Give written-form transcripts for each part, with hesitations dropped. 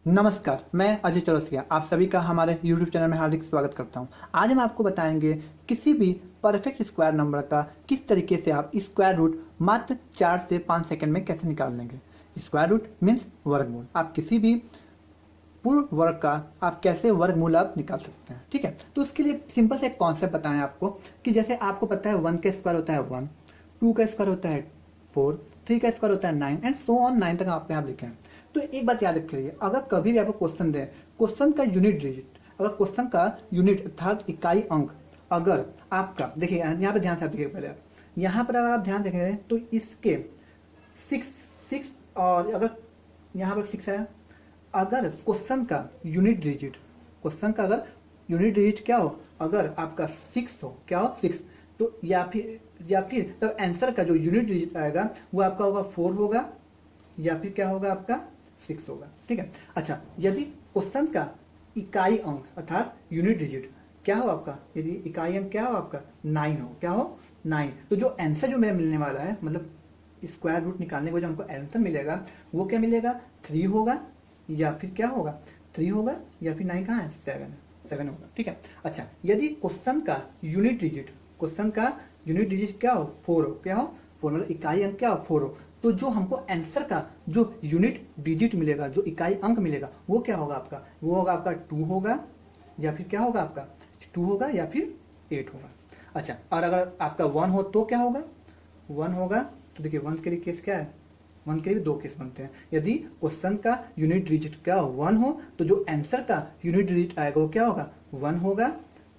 नमस्कार, मैं अजय चौरसिया आप सभी का हमारे YouTube चैनल में हार्दिक स्वागत करता हूं। आज हम आपको बताएंगे किसी भी परफेक्ट स्क्वायर नंबर का किस तरीके से आप स्क्वायर रूट मात्र 4 से 5 सेकंड में कैसे निकाल लेंगे। स्क्वायर रूट मीन्स वर्गमूल। आप किसी भी पूर्ण वर्ग का आप कैसे वर्गमूल आप निकाल सकते हैं। ठीक है, तो उसके लिए सिंपल से एक कॉन्सेप्ट बताएं आपको कि जैसे आपको पता है 1 का स्क्वायर होता है 1, 2 का स्क्वायर होता है 4, 3 का स्क्वायर होता है 9 एंड सो ऑन 9 तक आप यहाँ लिखें। तो एक बात याद रखिए, अगर कभी भी आपको क्वेश्चन दें, क्वेश्चन का यूनिट डिजिट, अगर क्वेश्चन का यूनिट अर्थात इकाई अंक अगर आपका देखिए यहाँ पे ध्यान से आप देखिए, पहले यहाँ पर अगर आप ध्यान देखें तो इसके 6 और अगर यहाँ पर 6 है, अगर क्वेश्चन का यूनिट डिजिट, क्वेश्चन का अगर यूनिट डिजिट क्या हो, अगर आपका 6 हो, क्या हो 6, तो या फिर तब आंसर का जो यूनिट डिजिट आएगा वो आपका होगा 4 होगा या फिर क्या होगा आपका 6 होगा। ठीक है, अच्छा यदि क्वेश्चन का इकाई अंक अर्थात यूनिट डिजिट क्या हो आपका, यदि इकाई अंक क्या हो आपका 9 हो, क्या हो 9, तो जो आंसर जो मेरा मिलने वाला है, मतलब स्क्वायर रूट निकालने को जो हमको आंसर मिलेगा वो क्या मिलेगा 3 होगा या फिर क्या होगा 3 होगा या फिर 9 कहाँ है 7 होगा। ठीक है, अच्छा यदि क्वेश्चन का यूनिट डिजिट, क्वेश्चन का यूनिट डिजिट क्या हो 4 हो, क्या हो 4, मतलब इकाई अंक क्या हो 4 हो, तो जो हमको आंसर का जो यूनिट डिजिट मिलेगा, जो इकाई अंक मिलेगा वो क्या होगा आपका, वो होगा आपका 2 होगा या फिर क्या होगा आपका 2 होगा या फिर 8 होगा। अच्छा, और अगर आपका 1 हो तो क्या होगा 1 होगा, तो देखिए 1 के लिए केस क्या है, 1 के लिए 2 केस बनते हैं। यदि क्वेश्चन का यूनिट डिजिट क्या 1 हो तो जो आंसर का यूनिट डिजिट आएगा वो क्या होगा 1 होगा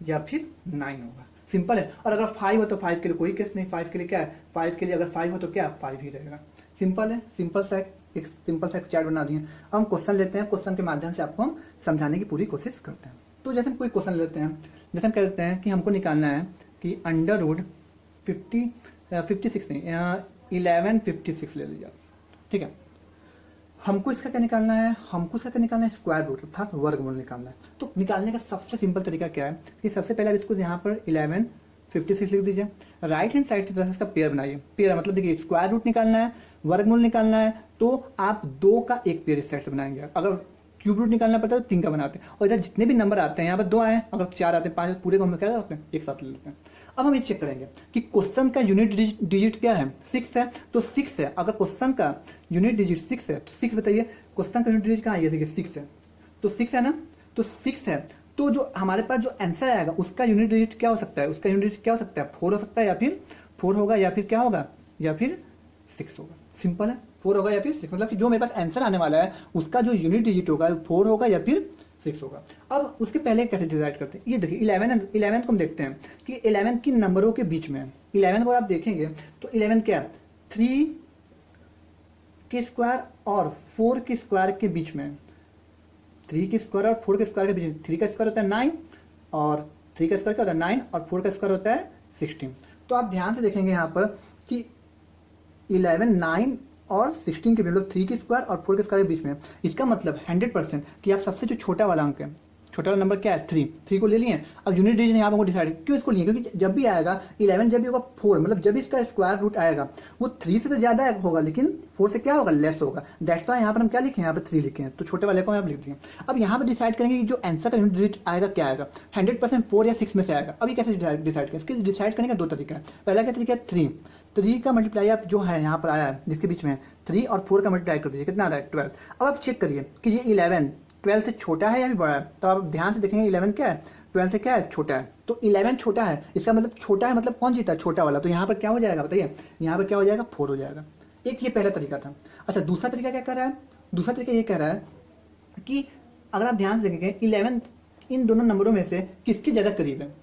या फिर 9 होगा। सिंपल है। और अगर 5 हो तो 5 के लिए कोई केस नहीं, 5 के लिए क्या है, 5 के लिए अगर 5 हो तो क्या 5 ही रहेगा। सिंपल है, सिंपल सा एक चार्ट बना दिए। अब हम क्वेश्चन लेते हैं, क्वेश्चन के माध्यम से आपको हम समझाने की पूरी कोशिश करते हैं। तो जैसे हम कोई क्वेश्चन लेते हैं, जैसे हम कहते हैं कि हमको निकालना है कि अंडर रूट 56 नहीं 1156 ले लीजिए। ठीक है, हमको इसका क्या निकालना है, हमको इसका क्या निकालना है स्क्वायर रूट अर्थात वर्गमूल निकालना है। तो निकालने का सबसे सिंपल तरीका क्या है कि सबसे पहले आप इसको यहाँ पर 1156 लिख दीजिए, राइट हैंड साइड की तरफ इसका पेयर बनाइए। पेयर मतलब देखिए स्क्वायर रूट निकालना है, वर्गमूल निकालना है, तो आप 2 का एक पेयर इस साइड से बनाएंगे। अगर क्यूब रूट निकालना पड़ता है तो 3 का बनाते हैं, और इधर जितने भी नंबर आते हैं यहाँ पर 2 आए, अगर 4 आते हैं 5 पूरे को हम क्या करते हैं एक साथ ले लेते हैं। अब हम ये चेक करेंगे कि क्वेश्चन का यूनिट डिजिट क्या है 6 है, तो 6 है। अगर क्वेश्चन का यूनिट डिजिट 6 है तो 6 बताइए क्वेश्चन का यूनिट डिजिट कहाँ है, देखिए 6 है, तो 6 है ना, तो 6 है, तो जो हमारे पास जो आंसर आएगा उसका यूनिट डिजिट क्या हो सकता है, उसका यूनिट डिजिट क्या हो सकता है 4 हो सकता है, या फिर 4 होगा या फिर क्या होगा या फिर 6 होगा। सिंपल है, 4 होगा या फिर 6, मतलब कि जो मेरे पास आंसर आने वाला है उसका जो यूनिट डिजिट होगा 4 होगा या फिर 6 होगा। अब उसके पहले कैसे डिसाइड करते हैं, ये देखिए 11 को हम देखते हैं कि 11 किन नंबरों के बीच में है। 11 को आप देखेंगे तो 11 क्या है 3 के स्क्वायर और 4 के स्क्वायर के बीच में, 3 के स्क्वायर और 4 के स्क्वायर के बीच में, 3 का स्क्वायर होता है 9 और 3 का स्क्वायर क्या होता है 9 और 4 का स्क्वायर होता है 16। तो आप ध्यान से देखेंगे यहाँ पर कि 11 9 और 16 के मतलब 3 के स्क्वायर और 4 के स्क्वायर के बीच में, इसका मतलब 100% कि आप सबसे जो छोटा वाला अंक है, छोटा वाला नंबर क्या है 3 को ले लिए। अब यूनिट डिजिट यहाँ पर डिसाइड क्यों इसको लिए, क्योंकि जब भी आएगा 11 जब भी होगा 4, मतलब जब भी इसका स्क्वायर रूट आएगा वो 3 से तो ज्यादा होगा लेकिन 4 से क्या होगा लेस होगा। दैट्स वाई यहाँ पर हम क्या लिखे, यहाँ पर 3 लिखे हैं, तो छोटे वाले को यहाँ पर लिख दिए। अब यहाँ पर डिसाइड करेंगे कि जो आंसर का यूनिट डिजिट आएगा क्या आएगा, 100% 4 या 6 में से आएगा। अभी कैसे डिसाइड करें, इसके डिसाइड करने का 2 तरीका है। पहला क्या तरीका है 3 का मल्टीप्लाई आप जो है यहाँ पर आया है जिसके बीच में 3 और 4 का मल्टीप्लाई कर दीजिए, कितना आ रहा है 12। अब आप चेक करिए कि ये 11 12 से छोटा है या फिर बड़ा है, तो आप ध्यान से देखेंगे 11 क्या है 12 से क्या है छोटा है, तो 11 छोटा है, इसका मतलब छोटा है मतलब कौन जीता है छोटा वाला, तो यहाँ पर क्या हो जाएगा बताइए, यहाँ पर क्या हो जाएगा 4 हो जाएगा। एक ये पहला तरीका था। अच्छा दूसरा तरीका क्या कर रहा है, दूसरा तरीका ये कह रहा है कि अगर आप ध्यान से देखेंगे 11 इन दोनों नंबरों में से किसके ज्यादा करीब है,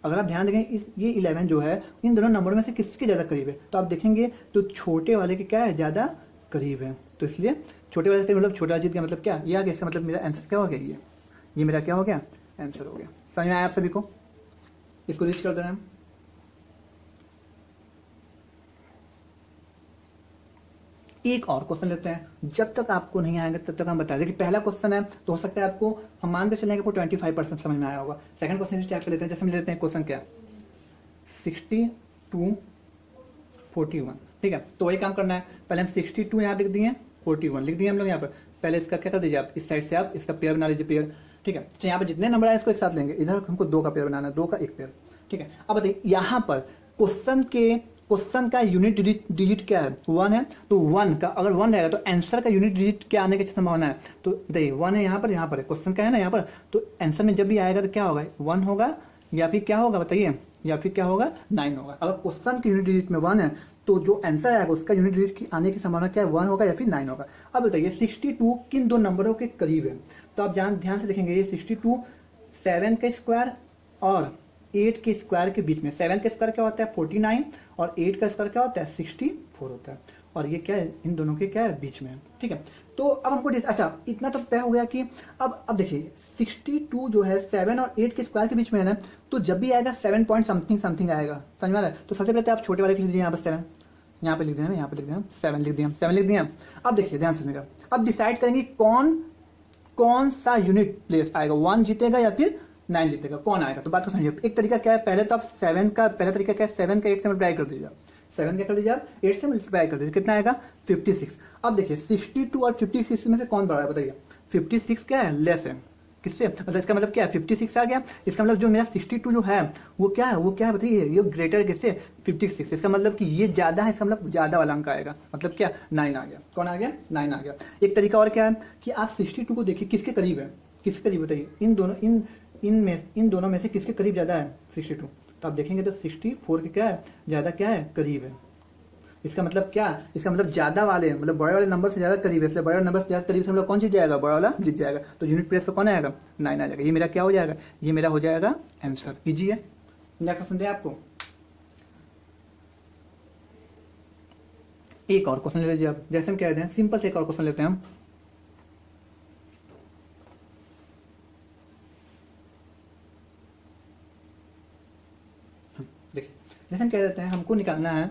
अगर आप ध्यान देखें ये 11 जो है इन दोनों नंबरों में से किसके ज़्यादा करीब है, तो आप देखेंगे तो छोटे वाले के क्या है ज़्यादा करीब है, तो इसलिए छोटे वाले के मतलब छोटा जीत गया, मतलब क्या ये आ गया, इसका मतलब मेरा आंसर क्या हो गया, ये मेरा क्या हो गया आंसर हो गया। समझ में आया आप सभी को, इसको रीच कर दे रहे हैं। एक और क्वेश्चन लेते हैं, जब तक आपको नहीं आएगा तब तक हम बता दें कि पहला क्वेश्चन है तो हो सकता है आपको हम मान कर चलेंगे आपको 25% समझ में आया होगा। सेकंड क्वेश्चन इस टाइप से लेते हैं, जैसे हम लेते हैं क्वेश्चन क्या 62 41। ठीक है, तो वही काम करना है, पहले हम 62 यहाँ लिख दिए 41 लिख दिए हम लोग यहाँ पर, पहले इसका क्या कर दीजिए आप, इस साइड से आप इसका पेयर बना लीजिए, पेयर, ठीक है। तो यहाँ पर जितने नंबर आए इसको एक साथ लेंगे, इधर हमको 2 का पेयर बनाना है, 2 का एक पेयर, ठीक है। अब बताइए यहाँ पर क्वेश्चन का यूनिट डिजिट क्या है, 1 है, तो 1 का अगर 1 रहेगा तो आंसर का यूनिट डिजिट क्या आने की संभावना है, तो देखिए 1 है यहाँ पर है, क्वेश्चन का है ना यहाँ पर, तो आंसर में जब भी आएगा तो क्या होगा, 1 होगा या फिर क्या होगा बताइए, या फिर क्या होगा 9 होगा। अगर क्वेश्चन की यूनिट डिजिट में 1 है तो जो आंसर आएगा उसका यूनिट डिजिट की आने की संभावना क्या है, 1 होगा या फिर 9 होगा। अब बताइए 62 किन दो नंबरों के करीब है, तो आप ध्यान से देखेंगे ये 62 7 का स्क्वायर और 8 के स्क्वायर के बीच में, 7 का स्क्वायर क्या होता है 49 और 8 का स्क्वायर क्या होता है 64 होता है, और ये क्या है इन दोनों के क्या है बीच में है, ठीक है। तो अब हमको अच्छा इतना तो तय हो गया कि अब देखिए 62 जो है 7 और 8 के स्क्वायर के बीच में है ना, तो जब भी आएगा 7 पॉइंट समथिंग आएगा, समझ में आ रहा है। तो सबसे पहले तो आप छोटे वाले लिख लीजिए, यहाँ पर 7, यहाँ पे लिख दिया, यहाँ पे लिख दिया 7 लिख दिया, 7 लिख दिया। अब देखिए ध्यान से सुनिएगा, अब डिसाइड करेंगे कौन सा यूनिट प्लेस आएगा, 1 जीतेगा या फिर 9 जीतेगा, कौन आएगा। तो बात को समझिए, एक तरीका क्या है, पहले तो आप 7 का पहला तरीका क्या है, 7 का 8 से मल्टीप्लाई कर दीजिए, 7 क्या कर दीजिए आप 8 से मल्टीप्लाई कर दीजिए, कितना आएगा 56। अब देखिए 62 और 56 में से कौन बड़ा है बताइए, 56 क्या है लेस है किससे, मतलब इसका मतलब क्या है 56 आ गया, इसका मतलब जो मेरा 62 जो है वो क्या है बताइए, ये ग्रेटर किससे 56, इसका मतलब कि ये ज्यादा है, इसका मतलब ज्यादा वाला अंक आएगा, मतलब क्या 9 आ गया, कौन आ गया 9 आ गया। एक तरीका और क्या है कि आप 62 को देखिए किसके करीब है, किसके करीब बताइए, इन दोनों में से किसके करीब ज्यादा है 62, तो आप देखेंगे तो 64 के क्या है ज्यादा, क्या है करीब है। इसका मतलब क्या, इसका मतलब ज्यादा वाले मतलब बड़े वाले नंबर से ज्यादा करीब है, इसलिए बड़े वाले नंबर से ज्यादा करीब से मतलब कौन जीत जाएगा, बड़ा वाला जीत जाएगा। तो यूनिट प्लेस पर कौन आएगा 9 आ जाएगा, ये मेरा क्या हो जाएगा, ये मेरा हो जाएगा आंसर। इजी है, नेक्स्ट क्वेश्चन दे आपको, एक और क्वेश्चन ले लीजिए आप, जैसे हम कहते हैं सिंपल से एक और क्वेश्चन लेते हैं हम। देखिए जैसे हम कह देते हैं हमको निकालना है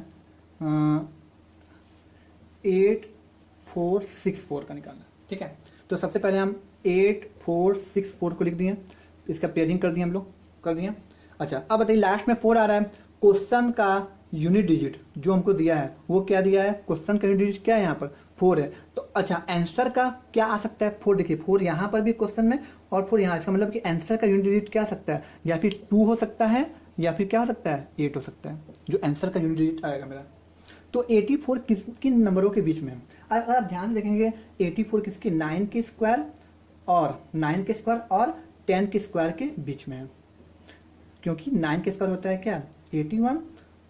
8464 का निकालना, ठीक है। तो सबसे पहले हम 8464 को लिख दिए, इसका पेयरिंग कर दिए हम लोग, कर दिए। अच्छा अब बताइए लास्ट में 4 आ रहा है, क्वेश्चन का यूनिट डिजिट जो हमको दिया है वो क्या दिया है, क्वेश्चन का यूनिट डिजिट क्या है यहाँ पर 4 है, तो अच्छा आंसर का क्या आ सकता है 4, देखिए 4 यहाँ पर भी क्वेश्चन में और 4 यहाँ, इसका मतलब कि आंसर का यूनिट डिजिट क्या आ सकता है, या फिर 2 हो सकता है या फिर क्या हो सकता है 8 हो सकता है, जो आंसर का यूनिट डिजिट आएगा मेरा। तो 84 किन नंबरों के बीच में है, अगर आप ध्यान से देखेंगे 84 किसके 9 के स्क्वायर और 9 के स्क्वायर और 10 के स्क्वायर के बीच में है, क्योंकि 9 के स्क्वायर होता है क्या 81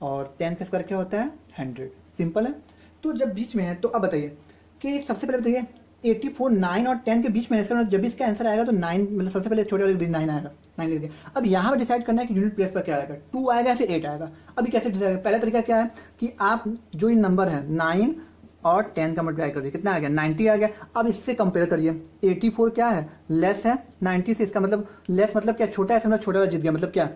और 10 का स्क्वायर क्या होता है 100, सिंपल है। तो जब बीच में है तो अब बताइए कि सबसे पहले बताइए 84 9 और 10 के बीच में है, इसका मतलब जब भी इसका आंसर आएगा तो 9 मतलब सबसे पहले छोटे वाले 9 आएगा, 9 लिख दिया। अब यहाँ पर डिसाइड करना है कि यूनिट प्लेस पर क्या आएगा, 2 आएगा फिर 8 आएगा। अभी कैसे डिसाइड, पहला तरीका क्या है कि आप जो ये नंबर है 9 और 10 का मल्टीप्लाई कर दिए, कितना आ गया 90 आ गया। अब इससे कंपेयर करिए 84 क्या है लेस है 90 से, इसका मतलब लेस मतलब क्या छोटा है, मतलब छोटा वाला जीत गया, मतलब क्या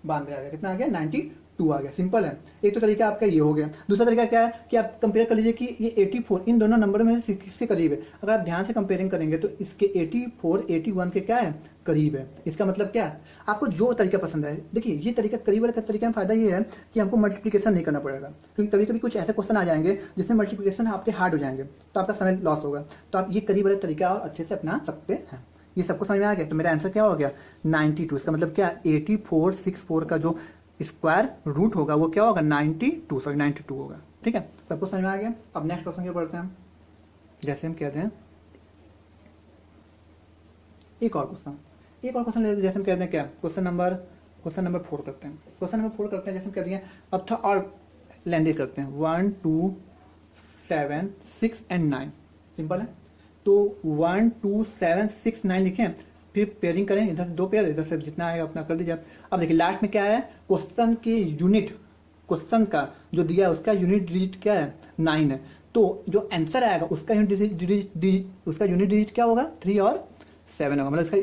92 आ गया, कितना आ गया 92 आ गया, सिंपल है। एक तो तरीका आपका ये हो गया। दूसरा तरीका क्या है कि आप कंपेयर कर लीजिए कि ये 84 इन दोनों नंबर में से किसके करीब है। अगर आप ध्यान से कंपेयरिंग करेंगे तो इसके 84 81 के क्या है करीब है। इसका मतलब क्या है, आपको जो तरीका पसंद है, देखिए ये तरीका करीब वाले तरीके में फायदा ये है कि हमको मल्टीप्लिकेशन नहीं करना पड़ेगा, क्योंकि कभी कभी कुछ ऐसे क्वेश्चन आ जाएंगे जिसमें मल्टीप्लिकेशन आपके हार्ड हो जाएंगे तो आपका समय लॉस होगा। तो आप ये करीब वाले तरीका और अच्छे से अपना सकते हैं। ये सबको समझ में आ गया। तो मेरा आंसर क्या हो गया 92। इसका मतलब क्या 8464 का जो स्क्वायर रूट होगा वो क्या होगा 92 होगा। ठीक है, सबको समझ में आ गया। अब नेक्स्ट क्वेश्चन क्या पढ़ते हैं हम। जैसे हम कहते हैं एक और क्वेश्चन लेते हैं। जैसे हम कहते हैं क्या क्वेश्चन नंबर 4 करते हैं। क्वेश्चन नंबर 4 करते हैं। जैसे हम कहते हैं अब था और लेंदी करते हैं 1 2 7 6 एंड 9। सिंपल है। तो 1 2 7 6 9 लिखें, फिर पेयरिंग करें, इधर से 2 पेयर, इधर से जितना आएगा अपना कर दीजिए। अब देखिए लास्ट में क्या है, क्वेश्चन के यूनिट, क्वेश्चन का जो दिया है उसका यूनिट डिजिट क्या है 9 है। तो जो आंसर आएगा उसका यूनिट डिजिट क्या होगा 3 और 7 होगा। मतलब इसका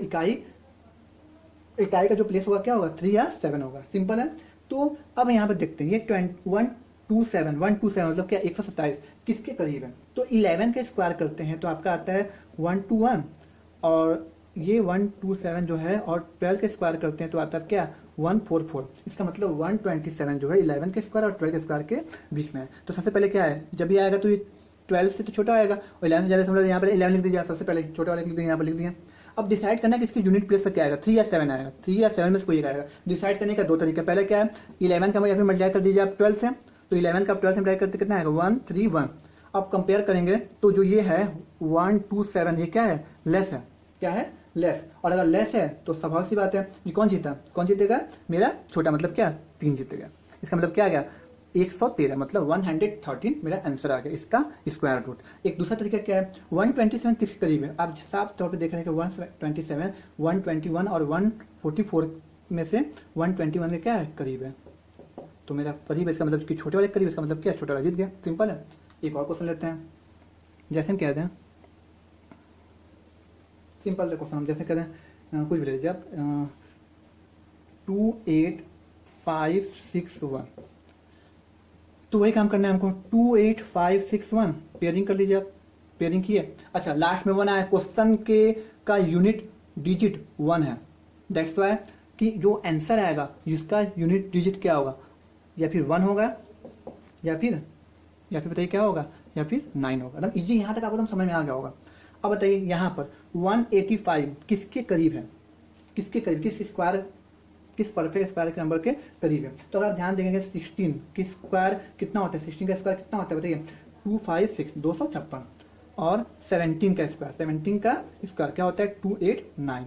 इकाई का जो प्लेस होगा क्या होगा 3 या 7 होगा। सिंपल है। तो अब यहाँ पे देखते हैं ये 127 मतलब क्या 127 किसके करीब है। तो 11 के स्क्वायर करते हैं तो आपका आता है 121 और ये 127 जो है, और 12 के स्क्वायर करते हैं तो आता है क्या 144। इसका मतलब 127 जो है 11 के स्क्वायर और 12 के स्क्वायर के बीच में है। तो सबसे पहले क्या है, जब ये आएगा तो ये 12 से तो छोटा आएगा और 11 से ज़्यादा, मतलब यहाँ पर 11 लिख दीजिए, सबसे पहले छोटे वाले लिख दिए, यहाँ पर लिख दिए। अब डिसाइड करना है कि इसकी यूनिट प्लेस पर क्या आएगा, 3 या 7 आएगा, 3 या 7 में से कोई एक आएगा। डिसाइड करने का दो तरीका, पहले क्या है 11 का या फिर मल्टीप्लाई कर दीजिए आप 12 से, तो 11 का 12 से मल्टीप्लाई करते कितना आएगा 131। अब कंपेयर करेंगे तो जो ये है 127 ये क्या है लेस है, क्या है लेस, और अगर लेस है तो स्वाभाविक सी बात है ये कौन जीता, कौन जीतेगा मेरा छोटा, मतलब क्या 3 जीतेगा। इसका मतलब क्या आ गया 113, मतलब 113 मेरा आंसर आ गया इसका स्क्वायर रूट। एक दूसरा तरीका क्या है 127 किसके करीब है, आप साफ तौर पे देख रहे हैं कि 127 121 और 144 में से 121 के क्या है करीब है, तो मेरा करीब है, इसका मतलब कि छोटे वाले करीब, इसका मतलब क्या छोटा वाला जीत गया, सिंपल है। एक और क्वेश्चन लेते हैं, जैसे हम कहते हैं सिंपल से क्वेश्चन, हम जैसे कहते हैं कुछ भी ले लीजिए आप 28561, तो वही काम करना है हमको 28561 पेयरिंग कर लीजिए आप, पेयरिंग किए। अच्छा लास्ट में 1 आया, क्वेश्चन के का यूनिट डिजिट 1 है, दैट्स वाई कि जो आंसर आएगा जिसका यूनिट डिजिट क्या होगा, या फिर 1 होगा या फिर बताइए क्या होगा, या फिर 9 होगा। मतलब इजी, यहाँ तक आपको एकदम समझ में आ गया होगा। अब बताइए यहाँ पर 185 किसके करीब है, किसके करीब, किस स्क्वायर, किस परफेक्ट स्क्वायर के नंबर के करीब है। तो अगर आप ध्यान देंगे 16 की स्क्वायर कितना होता है, 16 का स्क्वायर कितना होता है बताइए 256 256, और 17 का स्क्वायर, 17 का स्क्वायर क्या होता है 289,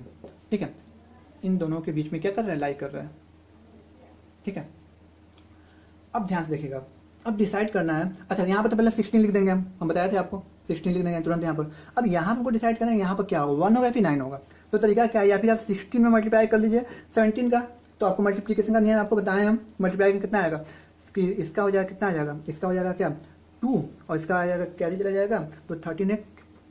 ठीक है। इन दोनों के बीच में क्या कर रहा है लाई कर रहा है, ठीक है। अब ध्यान से देखिएगा, अब डिसाइड करना है। अच्छा यहाँ पर तो पहले 16 लिख देंगे, हम बताए थे आपको 16 लिख देंगे तुरंत यहाँ पर। अब यहाँ हमको डिसाइड करना है यहाँ पर क्या होगा, 1 होगा या फिर 9 होगा। तो तरीका क्या है, या फिर आप 16 में मल्टीप्लाई कर लीजिए 17 का, तो आपको मल्टीप्लीकेशन का नियम आपको बताएं हम, मल्टीप्लाई कितना आएगा कि इसका हो जाएगा कितना आ जाएगा, इसका हो जाएगा क्या 2 और इसका आ जाएगा कैरी चला जाएगा तो 13 है,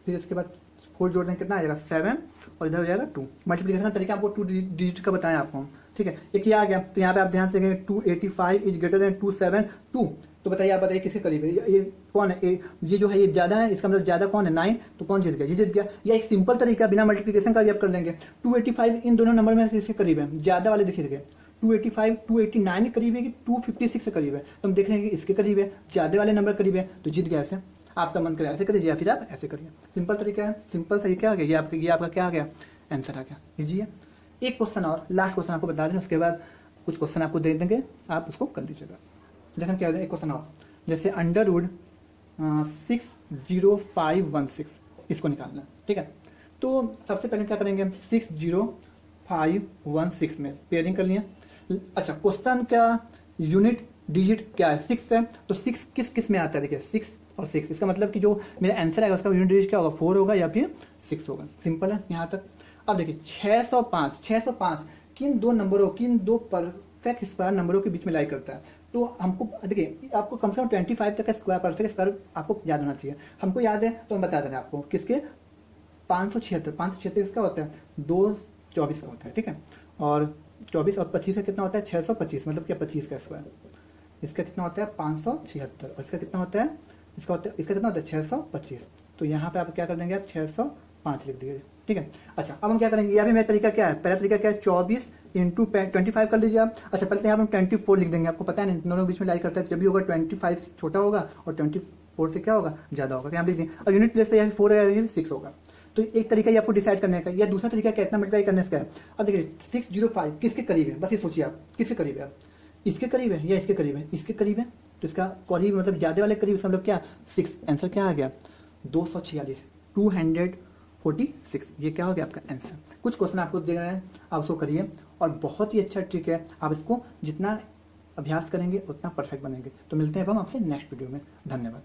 फिर इसके बाद 4 जोड़ देंगे कितना आ जाएगा 7 और इधर हो जाएगा 2। मल्टीप्लीकेशन का तरीका आपको 2 डिजिट का बताएं आपको, ठीक है। एक ये आ गया, तो यहाँ पे आप ध्यान से देखेंगे 285 इज ग्रेटर देन 272, तो बताइए आप बताइए किसके करीब है, ये कौन है, ये जो है ये ज्यादा है, इसका मतलब ज्यादा कौन है 9, तो कौन जीत गया, ये जीत गया। या एक सिंपल तरीका बिना मल्टीप्लिकेशन का भी आप कर लेंगे, 285 इन दोनों नंबर में किसके करीब है, ज्यादा वाले देखिए 285 289 के करीब है कि 256 के करीब है, तो हम देख रहे हैं कि इसके करीब है, ज्यादा वाले नंबर करीब है, तो जीत गया। ऐसे आपका मन करे ऐसे करिए या फिर आप ऐसे करिए, सिंपल तरीका है, सिंपल सही क्या आ गया, ये आपका क्या आ गया आंसर आ गया, लीजिए। एक क्वेश्चन और लास्ट क्वेश्चन आपको बता दें, उसके बाद कुछ क्वेश्चन आपको दे देंगे, आप उसको कर लीजिएगा। जैसे हम क्या एक क्वेश्चन और, जैसे अंडरवुड 60516 इसको निकालना है, ठीक है। तो सबसे पहले क्या करेंगे हम 60516 में पेयरिंग कर लिया। अच्छा क्वेश्चन का यूनिट डिजिट क्या है 6 है, तो 6 किस किस में आता है, देखिए 6 और 6, इसका मतलब कि जो मेरा आंसर आएगा उसका यूनिट डिजिट क्या होगा 4 होगा या फिर 6 होगा, सिंपल है यहाँ तक। अब देखिए 605 किन दो नंबरों, किन दो परफेक्ट स्क्वायर नंबरों के बीच में लाई करता है, तो हमको देखिए आपको कम से कम 25 तक का स्क्वायर परफेक्ट स्क्वायर आपको याद होना चाहिए। हमको याद है तो हम बता दे रहे हैं आपको किसके 576 इसका होता है 224 का होता है, ठीक है। और 24 और 25 का कितना होता है 625, मतलब क्या 25 का स्क्वायर, इसका कितना होता है 576 और इसका कितना होता है, इसका कितना होता है 625, तो यहाँ पे आप क्या कर देंगे आप 605 लिख दीजिए, ठीक है। अच्छा अब हम क्या करेंगे, यहाँ भी मेरा तरीका क्या है, पहला तरीका क्या है 24 इंटू 25 कर लीजिए आप। अच्छा पहले यहाँ पे हम 24 लिख देंगे, आपको पता है ना दोनों के बीच में लाई करता है, जब भी होगा 25 से छोटा होगा और 24 से क्या होगा ज्यादा होगा, यहाँ लिख देंगे। और यूनिट प्लेस पे यहाँ 4 है या 6 होगा, तो एक तरीका ये आपको डिसाइड करने का, या दूसरा तरीका क्या इतना मल्टीप्लाई करने का है। अब देखिए 605 किसके करीब है, बस ये सोचिए आप किसके करीब है, इसके करीब है या इसके करीब है, इसके करीब है, तो इसका करीब मतलब ज्यादा वाले करीब, इसका मतलब क्या 6, आंसर क्या आ गया 246 246, ये क्या हो गया आपका आंसर। कुछ क्वेश्चन आपको दे रहे हैं, आप उसको करिए, और बहुत ही अच्छा ट्रिक है, आप इसको जितना अभ्यास करेंगे उतना परफेक्ट बनेंगे। तो मिलते हैं हम आपसे नेक्स्ट वीडियो में, धन्यवाद।